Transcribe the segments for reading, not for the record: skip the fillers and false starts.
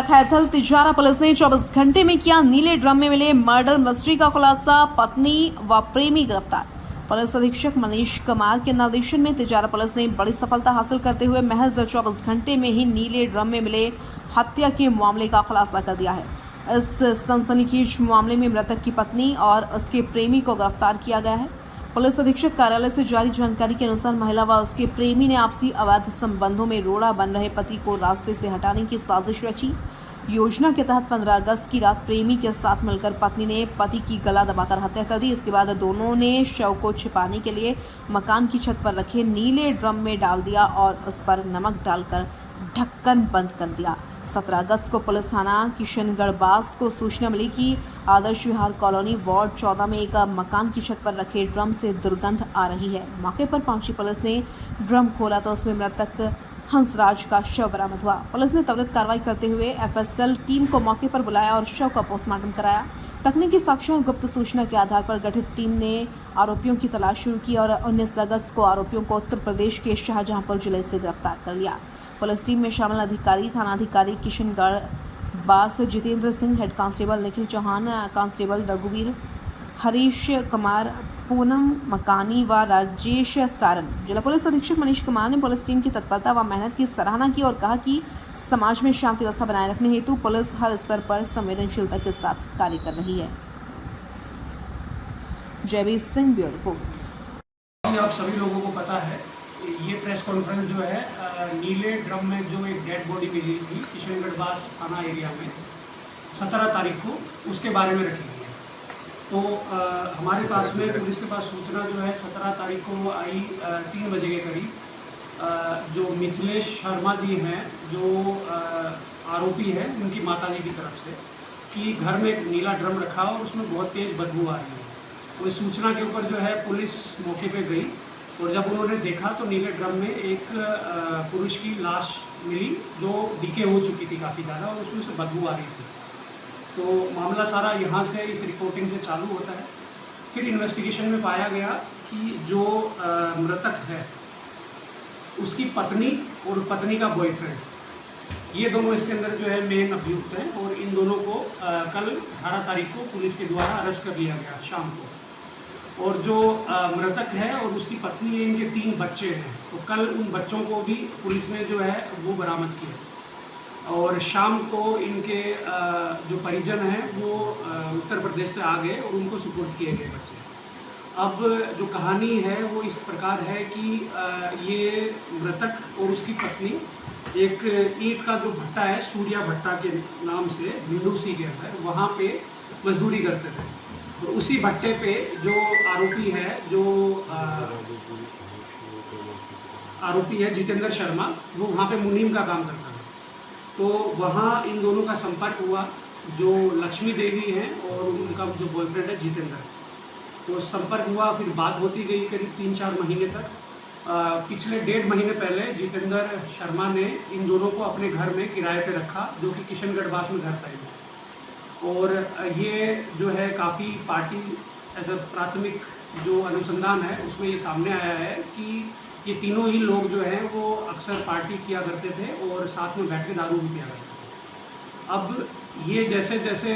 खैथल Tijara police ने 24 घंटे में किया नीले ड्रम में मिले मर्डर मिस्ट्री का खुलासा, पत्नी व प्रेमी गिरफ्तार। पुलिस अधीक्षक मनीष कुमार के निर्देशन में तिजारा पुलिस ने बड़ी सफलता हासिल करते हुए महज 24 घंटे में ही नीले ड्रम में मिले हत्या के मामले का खुलासा कर दिया है। इस सनसनीखेज मामले में मृतक की पत्नी और उसके प्रेमी को गिरफ्तार किया गया है। पुलिस अधीक्षक कार्यालय से जारी जानकारी के अनुसार महिला व उसके प्रेमी ने आपसी अवैध संबंधों में रोड़ा बन रहे पति को रास्ते से हटाने की साजिश रची। योजना के तहत 15 अगस्त की रात प्रेमी के साथ मिलकर पत्नी ने पति की गला दबाकर हत्या कर दी। इसके बाद दोनों ने शव को छिपाने के लिए मकान की छत पर रखे नीले ड्रम में डाल दिया और उस पर नमक डालकर ढक्कन बंद कर दिया। 17 अगस्त को पुलिस थाना किशनगढ़ बास को सूचना मिली कि आदर्श विहार कॉलोनी वार्ड 14 में एक मकान की छत पर रखे ड्रम से दुर्गंध आ रही है। मौके पर पहुंची पुलिस ने ड्रम खोला तो उसमें मृतक हंसराज का शव बरामद हुआ। पुलिस ने त्वरित कार्रवाई करते हुए एफएसएल टीम को मौके पर बुलाया और शव का पोस्टमार्टम कराया। तकनीकी साक्ष्यों और गुप्त सूचना के आधार पर गठित टीम ने आरोपियों की तलाश शुरू की और 19 अगस्त को आरोपियों को उत्तर प्रदेश के शाहजहांपुर जिले से गिरफ्तार कर लिया। पुलिस टीम में शामिल अधिकारी थानाधिकारी Kishangarh Bas Jitendra Singh, head constable Nikhil Chauhan, constable रघुवीर, हरीश कुमार, पूनम मकानी व राजेश सारन। जिला पुलिस अधीक्षक मनीष कुमार ने पुलिस टीम की तत्परता व मेहनत की सराहना की और कहा कि समाज में शांति व्यवस्था बनाए रखने हेतु पुलिस हर स्तर पर संवेदनशीलता के साथ कार्य कर रही है। Jaiveer Singh, bureau report. आप सभी लोगों को पता है, ये प्रेस कॉन्फ्रेंस जो है नीले ड्रम में जो एक डेड बॉडी मिली थी किशनगढ़ बास थाना एरिया में 17 तारीख को, उसके बारे में रखी गई है। तो हमारे पास में पुलिस के पास सूचना जो है 17 तारीख को वो आई 3 बजे के करीब। जो मिथिलेश शर्मा जी हैं, जो आरोपी है, उनकी माता जी की तरफ से कि घर में एक नीला ड्रम रखा और उसमें बहुत तेज़ बदबू आ रही है। तो इस सूचना के ऊपर जो है पुलिस मौके पे गई और जब उन्होंने देखा तो नीले ड्रम में एक पुरुष की लाश मिली जो डीके हो चुकी थी काफ़ी ज़्यादा और उसमें से बदबू आ रही थी। तो मामला सारा यहाँ से इस रिपोर्टिंग से चालू होता है। फिर इन्वेस्टिगेशन में पाया गया कि जो मृतक है उसकी पत्नी और पत्नी का बॉयफ्रेंड, ये दोनों इसके अंदर जो है मेन अभियुक्त हैं और इन दोनों को कल 18 तारीख को पुलिस के द्वारा अरेस्ट कर लिया गया शाम को। और जो मृतक है और उसकी पत्नी है, इनके 3 बच्चे हैं। तो कल उन बच्चों को भी पुलिस ने जो है वो बरामद किया और शाम को इनके जो परिजन हैं वो उत्तर प्रदेश से आ गए और उनको सुपुर्द किए गए बच्चे। अब जो कहानी है वो इस प्रकार है कि ये मृतक और उसकी पत्नी एक ईंट का जो भट्टा है, सूर्या भट्टा के नाम से भिंडूसी के अंदर, वहाँ पे मजदूरी करते थे। तो उसी भट्टे पे जो आरोपी है, जो आरोपी है जितेंद्र शर्मा, वो वहाँ पे मुनीम का काम करता है। तो वहाँ इन दोनों का संपर्क हुआ, जो लक्ष्मी देवी हैं और उनका जो बॉयफ्रेंड है जितेंद्र। तो संपर्क हुआ, फिर बात होती गई करीब 3-4 महीने तक। पिछले 1.5 महीने पहले जितेंद्र शर्मा ने इन दोनों को अपने घर में किराए पे रखा, जो कि किशनगढ़ बास में घर था। और ये जो है काफ़ी पार्टी ऐसा प्राथमिक जो अनुसंधान है उसमें ये सामने आया है कि ये तीनों ही लोग जो हैं वो अक्सर पार्टी किया करते थे और साथ में बैठ के दारू भी पिया करते थे। अब ये जैसे जैसे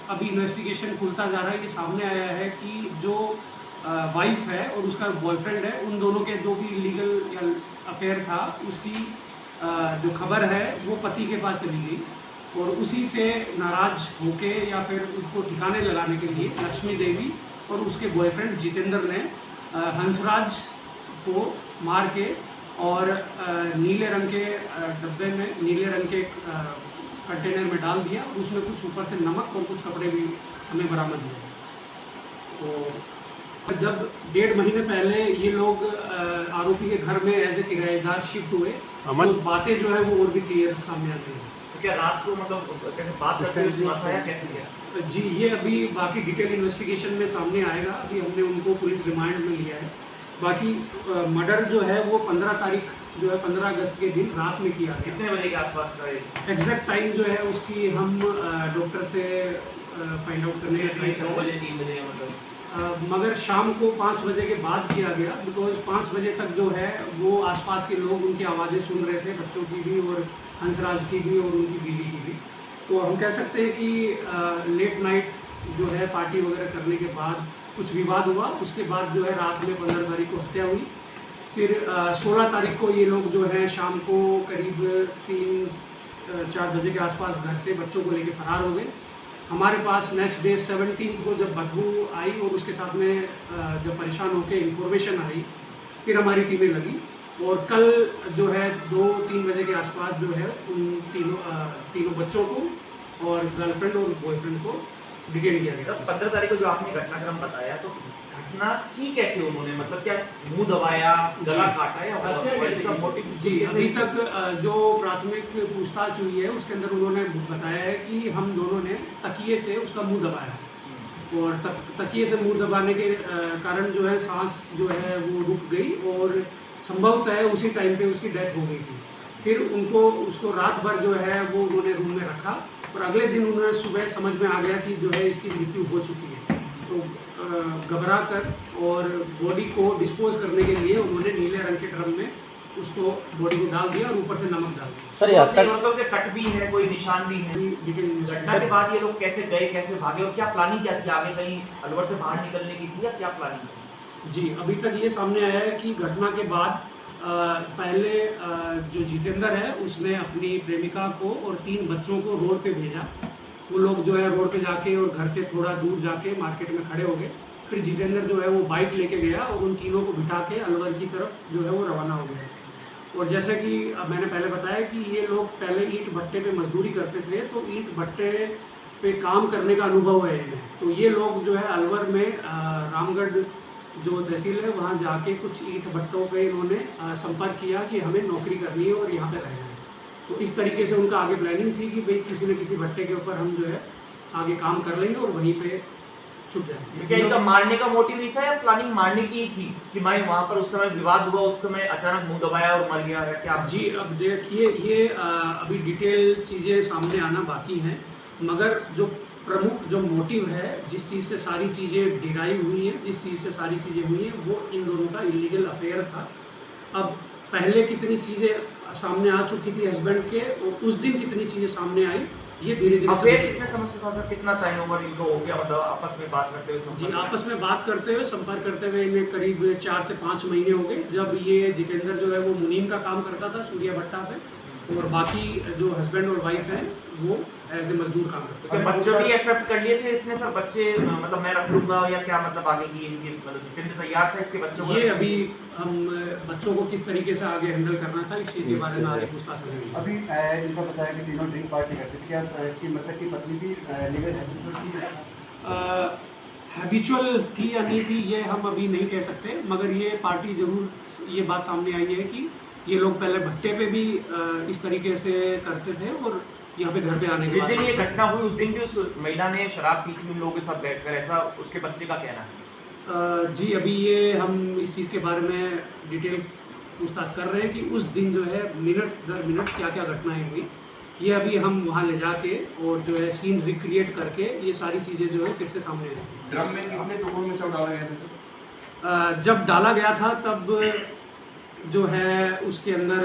अभी इन्वेस्टिगेशन खुलता जा रहा है, ये सामने आया है कि जो वाइफ है और उसका बॉयफ्रेंड है, उन दोनों के जो भी लीगल या अफेयर था उसकी जो खबर है वो पति के पास चली गई और उसी से नाराज होके या फिर उसको ठिकाने लगाने के लिए लक्ष्मी देवी और उसके बॉयफ्रेंड जितेंद्र ने हंसराज को मार के और नीले रंग के डब्बे में, नीले रंग के कंटेनर में डाल दिया। उसमें कुछ ऊपर से नमक और कुछ कपड़े भी हमें बरामद हुए। तो जब 1.5 महीने पहले ये लोग आरोपी के घर में एज ए किराएदार शिफ्ट हुए तो बातें जो है वो और भी क्लियर सामने आ गई। क्या रात को मतलब कैसे बात करते हुए कैसे किया? जी, ये अभी बाकी डिटेल इन्वेस्टिगेशन में सामने आएगा। अभी हमने उनको पुलिस रिमांड में लिया है। बाकी मर्डर जो है वो 15 तारीख जो है 15 अगस्त के दिन रात में किया गया। कितने बजे के आसपास का? एग्जैक्ट टाइम जो है उसकी हम डॉक्टर से फाइंड आउट करने का ट्राई 2 बजे 3 बजे मतलब, मगर शाम को 5 बजे के बाद किया गया, बिकॉज 5 बजे तक जो है वो आसपास के लोग उनकी आवाज़ें सुन रहे थे, बच्चों की भी और हंसराज की भी और उनकी बीवी की भी। तो हम कह सकते हैं कि लेट नाइट जो है पार्टी वगैरह करने के बाद कुछ विवाद हुआ, उसके बाद जो है रात में 15 तारीख को हत्या हुई। फिर 16 तारीख को ये लोग जो है शाम को करीब 3-4 बजे के आसपास घर से बच्चों को लेकर फरार हो गए। हमारे पास नेक्स्ट डे 17 को जब बदबू आई और उसके साथ में जब परेशान होकर इन्फॉर्मेशन आई, फिर हमारी टीमें लगी और कल जो है 2-3 बजे के आसपास जो है उन तीनों बच्चों को और गर्लफ्रेंड और बॉयफ्रेंड को डिटेन किया गया। सर 15 तारीख को जो आपने घटनाक्रम बताया, तो घटना की कैसे उन्होंने, मतलब क्या मुंह दबाया, गला काटा या इसका मोटिव? जी, अभी तक जो प्राथमिक पूछताछ हुई है उसके अंदर उन्होंने बताया है कि हम दोनों ने तकिए से उसका मुंह दबाया और तकिए से मुंह दबाने के कारण जो है सांस जो है वो रुक गई और संभवतः उसी टाइम पे उसकी डेथ हो गई थी। फिर उसको रात भर जो है वो उन्होंने रूम में रखा और अगले दिन उन्होंने सुबह समझ में आ गया कि जो है इसकी मृत्यु हो चुकी है। तो घबरा कर और बॉडी को डिस्पोज करने के लिए उन्होंने नीले रंग के ड्रम में उसको बॉडी को डाल दिया और ऊपर से नमक डाल दिया। सर यहाँ तक मतलब कि कट भी है, कोई निशान भी है। घटना के बाद ये लोग कैसे गए, कैसे भागे और क्या प्लानिंग क्या थी आगे, कहीं अलवर से बाहर निकलने की थी या क्या प्लानिंग थी? जी, अभी तक ये सामने आया है कि घटना के बाद पहले जो जितेंद्र है उसने अपनी प्रेमिका को और 3 बच्चों को रोड पे भेजा। वो लोग जो है रोड पे जाके और घर से थोड़ा दूर जाके मार्केट में खड़े हो गए। फिर जितेंद्र जो है वो बाइक लेके गया और उन तीनों को बिठा के अलवर की तरफ जो है वो रवाना हो गया। और जैसे कि मैंने पहले बताया कि ये लोग पहले ईंट भट्टे पे मजदूरी करते थे, तो ईंट भट्टे पे काम करने का अनुभव है इन्हें। तो ये लोग जो है अलवर में रामगढ़ जो तहसील है वहाँ जाके कुछ ईंट भट्टों पे इन्होंने संपर्क किया कि हमें नौकरी करनी है और यहाँ पे रहना है। तो इस तरीके से उनका आगे प्लानिंग थी कि भाई किसी न किसी भट्टे के ऊपर हम जो है आगे काम कर लेंगे और वहीं पे छुप जाएंगे। क्या इनका मारने का मोटिव नहीं था या प्लानिंग मारने की ही थी कि मैं वहाँ पर उस समय विवाद हुआ, उस समय अचानक मुंह दबाया और मर गया है क्या? जी, अब देखिए ये अभी डिटेल चीज़ें सामने आना बाकी हैं, मगर जो प्रमुख जो मोटिव है, जिस चीज़ से सारी चीज़ें डिराइव हुई हैं, जिस चीज़ से सारी चीज़ें हुई हैं, वो इन दोनों का इलीगल अफेयर था। अब पहले कितनी चीज़ें सामने आ चुकी थी हस्बैंड के और उस दिन कितनी चीज़ें सामने आई, ये धीरे धीरे अफेयर कितने समय से था सर, कितना टाइम ओवर इनको हो गया, मतलब आपस में बात करते हुए? जी, आपस में बात करते हुए संपर्क करते हुए इन्हें करीब 4 से 5 महीने हो गए। जब ये जितेंद्र जो है वो मुनीम का काम करता था सूर्या भट्टा पे और बाकी जो हस्बैंड और वाइफ हैं वो एज ए मजदूर काम करते तो बच्चों भी एक्सेप्ट कर लिए थे इसने सर? बच्चे मतलब मैं रख लूंगा या क्या, मतलब आगे की इनकी मतलब जितेंद्र तैयार था इसके बच्चों को? ये अभी हम बच्चों को किस तरीके से आगे हैंडल करना था इस चीज़ के बारे में आगे पूछताछ करेंगे। अभी इनका बताया कि तीनों ड्रिंक पार्टी करते थे, क्या इसकी मतलब की पत्नी भी लीगल हैबिचुअल हैबिचुअल थी या नहीं थी ये हम अभी नहीं कह सकते, मगर ये पार्टी जरूर ये बात सामने आई है कि ये लोग पहले भट्टे पे भी इस तरीके से करते थे और यहाँ पे घर पे आने के जिस बाद दिन ये घटना हुई उस दिन भी उस महिला ने शराब पी थी उन लोगों के साथ बैठकर, ऐसा उसके बच्चे का कहना है? जी, अभी ये हम इस चीज़ के बारे में डिटेल पूछताछ कर रहे हैं कि उस दिन जो है मिनट दर मिनट क्या क्या घटनाएं हुई, ये अभी हम वहाँ ले जाके और जो है सीन रिक्रिएट करके ये सारी चीज़ें जो है फिर से सामने आएंगी। ड्रम में कितने टुकड़ों में सब डाला गया था सर? जब डाला गया था तब जो है उसके अंदर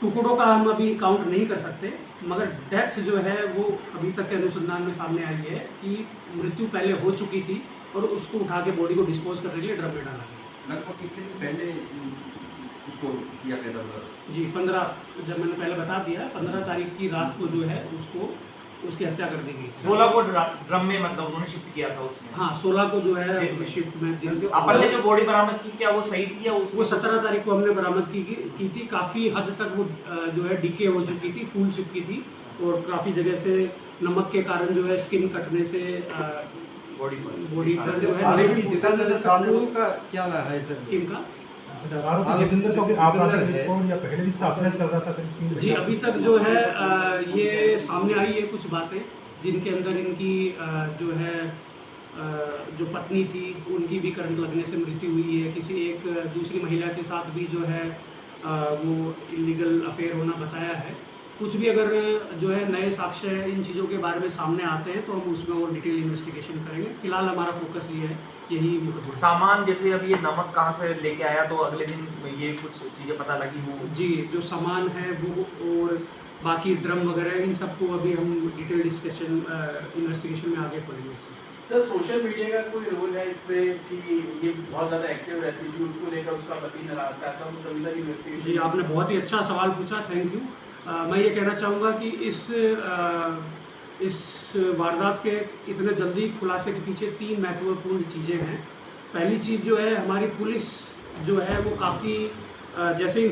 टुकड़ों का हम अभी काउंट नहीं कर सकते, मगर डेथ जो है वो अभी तक के अनुसंधान में सामने आई है कि मृत्यु पहले हो चुकी थी और उसको उठा के बॉडी को डिस्पोज करने के लिए ड्रम में डाला गया। लगभग कितने दिन पहले उसको किया गया था? जी, 15, जब मैंने पहले बता दिया 15 तारीख की रात को जो है उसकी हत्या कर दी गई। 16 को ड्रम में मतलब उन्होंने शिफ्ट किया था उसमें? हाँ, 16 को जो है शिफ्ट में अपन ने जो बॉडी बरामद की क्या वो सही थी या वो 17 तारीख को हमने बरामद की थी। काफ़ी हद तक वो जो है डीके हो चुकी थी, फूल चुकी थी और काफ़ी जगह से नमक के कारण जो है स्किन कटने से बॉडी पर जो है जितेंद्र का क्या है सर? इनका आरोपी जितेंद्र का आपराधिक रिकॉर्ड या पहले भी इसका अफेयर चल रहा था करीब? जी, अभी तक जो है ये सामने आई है कुछ बातें जिनके अंदर इनकी जो है जो पत्नी थी उनकी भी करंट लगने से मृत्यु हुई है। किसी एक दूसरी महिला के साथ भी जो है वो इलीगल अफेयर होना बताया है। कुछ भी अगर जो है नए साक्ष्य इन चीज़ों के बारे में सामने आते हैं तो हम उसमें और डिटेल इन्वेस्टिगेशन करेंगे। फिलहाल हमारा फोकस ये है यही मुकदमा। सामान जैसे अभी ये नमक कहाँ से लेके आया, तो अगले दिन ये कुछ चीज़ें पता लगी वो? जी, जो सामान है वो और बाकी ड्रम वगैरह इन सबको अभी हम डिटेल डिस्कशन इन्वेस्टिगेशन में आगे पढ़ेंगे। सर सोशल मीडिया का कोई रोल है इस पे कि ये बहुत ज़्यादा एक्टिव रहती थी, उसको लेकर उसका पति नाराज था, ऐसा कुछ अभी तक इन्वेस्टिगेशन? जी, आपने बहुत ही अच्छा सवाल पूछा, थैंक यू। मैं ये कहना चाहूँगा कि इस वारदात के इतने जल्दी खुलासे के पीछे 3 महत्वपूर्ण चीज़ें हैं। पहली चीज़ जो है, हमारी पुलिस जो है वो काफ़ी जैसे